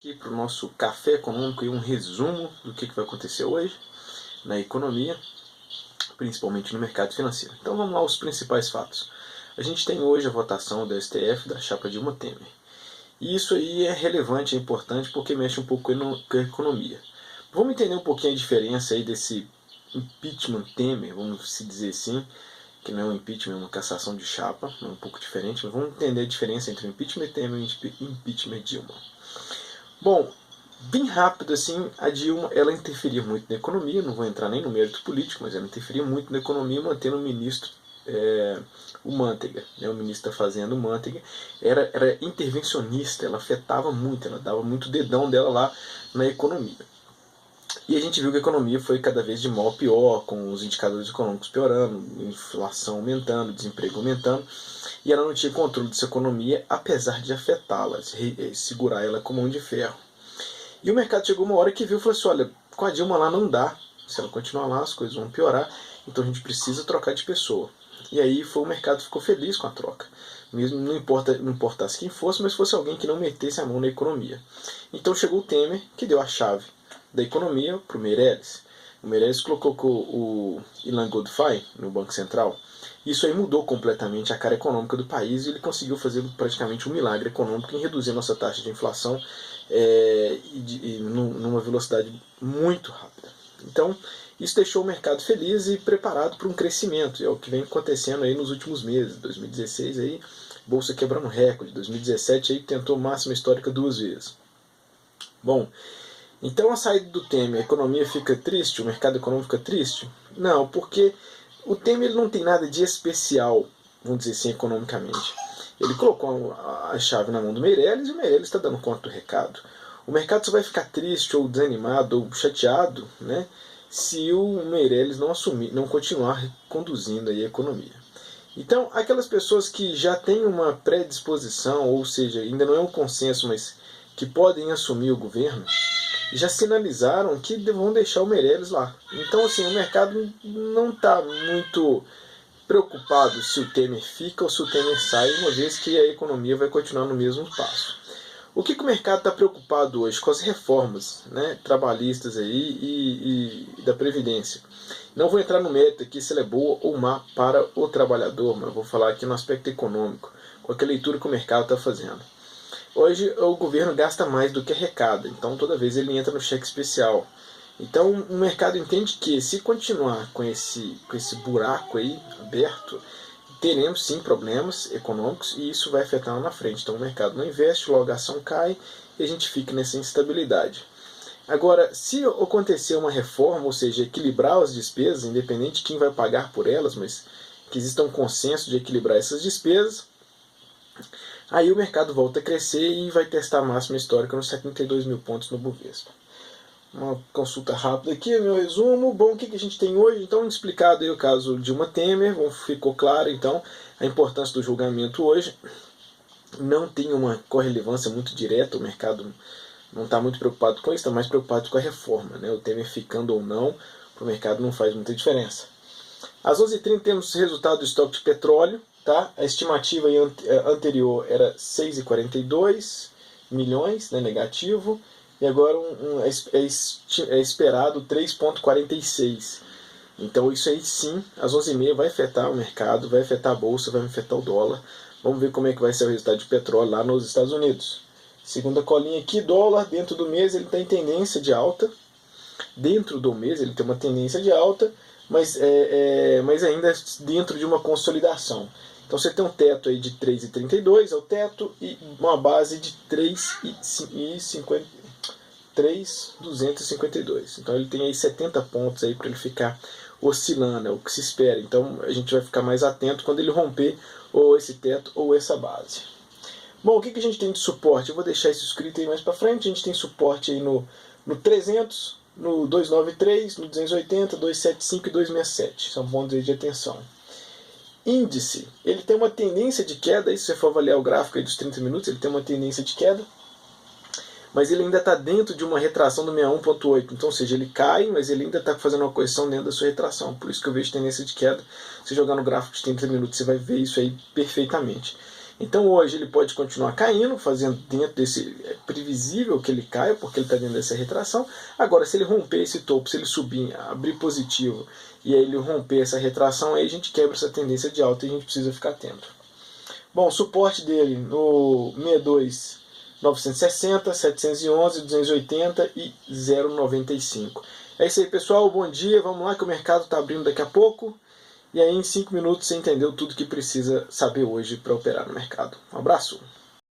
Aqui para o nosso café econômico e um resumo do que vai acontecer hoje na economia, principalmente no mercado financeiro. Então vamos lá aos principais fatos. A gente tem hoje a votação do STF da chapa Dilma Temer. E isso aí é relevante, é importante porque mexe um pouco com a economia. Vamos entender um pouquinho a diferença aí desse impeachment Temer, vamos se dizer assim, que não é um impeachment, é uma cassação de chapa, é um pouco diferente, mas vamos entender a diferença entre o impeachment Temer e o impeachment Dilma. Bom, bem rápido assim, a Dilma ela interferia muito na economia, não vou entrar nem no mérito político, mas ela interferia muito na economia, mantendo o ministro, o Manteiga, né, o ministro da Fazenda, o Manteiga, era intervencionista, ela afetava muito, ela dava muito dedão dela lá na economia. E a gente viu que a economia foi cada vez de mal a pior, com os indicadores econômicos piorando, inflação aumentando, desemprego aumentando, e ela não tinha controle dessa economia, apesar de afetá-la, segurar ela com mão de ferro. E o mercado chegou uma hora que viu e falou assim, olha, com a Dilma lá não dá, se ela continuar lá as coisas vão piorar, então a gente precisa trocar de pessoa. E aí o mercado ficou feliz com a troca, mesmo não importasse quem fosse, mas fosse alguém que não metesse a mão na economia. Então chegou o Temer, que deu a chave da economia para o Meirelles. O Meirelles colocou o Ilan Goldfein no Banco Central. Isso aí mudou completamente a cara econômica do país e ele conseguiu fazer praticamente um milagre econômico em reduzir a nossa taxa de inflação numa velocidade muito rápida. Então, isso deixou o mercado feliz e preparado para um crescimento. É o que vem acontecendo aí nos últimos meses. 2016, aí, Bolsa quebrando recorde. 2017, aí, tentou máxima histórica 2 vezes. Bom, então a saída do Temer, a economia fica triste, o mercado econômico fica triste? Não, porque o Temer não tem nada de especial, vamos dizer assim, economicamente. Ele colocou a chave na mão do Meirelles e o Meirelles está dando conta do recado. O mercado só vai ficar triste ou desanimado ou chateado, né, se o Meirelles não continuar conduzindo aí a economia. Então, aquelas pessoas que já têm uma predisposição, ou seja, ainda não é um consenso, mas que podem assumir o governo, já sinalizaram que vão deixar o Meirelles lá. Então, assim, o mercado não está muito preocupado se o Temer fica ou se o Temer sai, uma vez que a economia vai continuar no mesmo passo. O que o mercado está preocupado hoje? Com as reformas, né, trabalhistas aí e da Previdência. Não vou entrar no mérito aqui se ela é boa ou má para o trabalhador, mas vou falar aqui no aspecto econômico, com a leitura que o mercado está fazendo. Hoje o governo gasta mais do que arrecada, então toda vez ele entra no cheque especial. Então o mercado entende que se continuar com esse buraco aí aberto, teremos sim problemas econômicos e isso vai afetar lá na frente. Então o mercado não investe, logo a ação cai e a gente fica nessa instabilidade. Agora, se acontecer uma reforma, ou seja, equilibrar as despesas, independente de quem vai pagar por elas, mas que exista um consenso de equilibrar essas despesas, aí o mercado volta a crescer e vai testar a máxima histórica nos 72 mil pontos no Bovespa. Uma consulta rápida aqui, meu resumo. Bom, o que a gente tem hoje? Então, explicado aí o caso Dilma Temer, ficou claro então a importância do julgamento hoje. Não tem uma correlevância muito direta, o mercado não está muito preocupado com isso, está mais preocupado com a reforma, né? O Temer ficando ou não, para o mercado não faz muita diferença. Às 11h30 temos o resultado do estoque de petróleo. Tá? A estimativa anterior era 6,42 milhões, né, negativo, e agora é esperado 3,46. Então isso aí sim, às 11h30 vai afetar o mercado, vai afetar a bolsa, vai afetar o dólar. Vamos ver como é que vai ser o resultado de petróleo lá nos Estados Unidos. Segunda colinha aqui, dólar dentro do mês ele está em tendência de alta. Dentro do mês ele tem uma tendência de alta, mas ainda dentro de uma consolidação. Então você tem um teto aí de 3,32 é o teto e uma base de 3,252. Então ele tem aí 70 pontos aí para ele ficar oscilando, é o que se espera. Então a gente vai ficar mais atento quando ele romper ou esse teto ou essa base. Bom, o que a gente tem de suporte? Eu vou deixar isso escrito aí mais para frente. A gente tem suporte aí no 300, no 293, no 280, 275 e 267. São pontos aí de atenção. Índice, ele tem uma tendência de queda, se você for avaliar o gráfico aí dos 30 minutos, ele tem uma tendência de queda, mas ele ainda está dentro de uma retração do 61,8, então, ou seja, ele cai, mas ele ainda está fazendo uma correção dentro da sua retração, por isso que eu vejo tendência de queda. Se jogar no gráfico de 30 minutos, você vai ver isso aí perfeitamente. Então hoje ele pode continuar caindo, fazendo dentro desse... É previsível que ele caia, porque ele está dentro dessa retração. Agora, se ele romper esse topo, se ele subir, abrir positivo, e aí ele romper essa retração, aí a gente quebra essa tendência de alta e a gente precisa ficar atento. Bom, o suporte dele no 62, 960, 711, 280 e 0,95. É isso aí, pessoal. Bom dia. Vamos lá que o mercado está abrindo daqui a pouco. E aí, em 5 minutos, você entendeu tudo que precisa saber hoje para operar no mercado. Um abraço!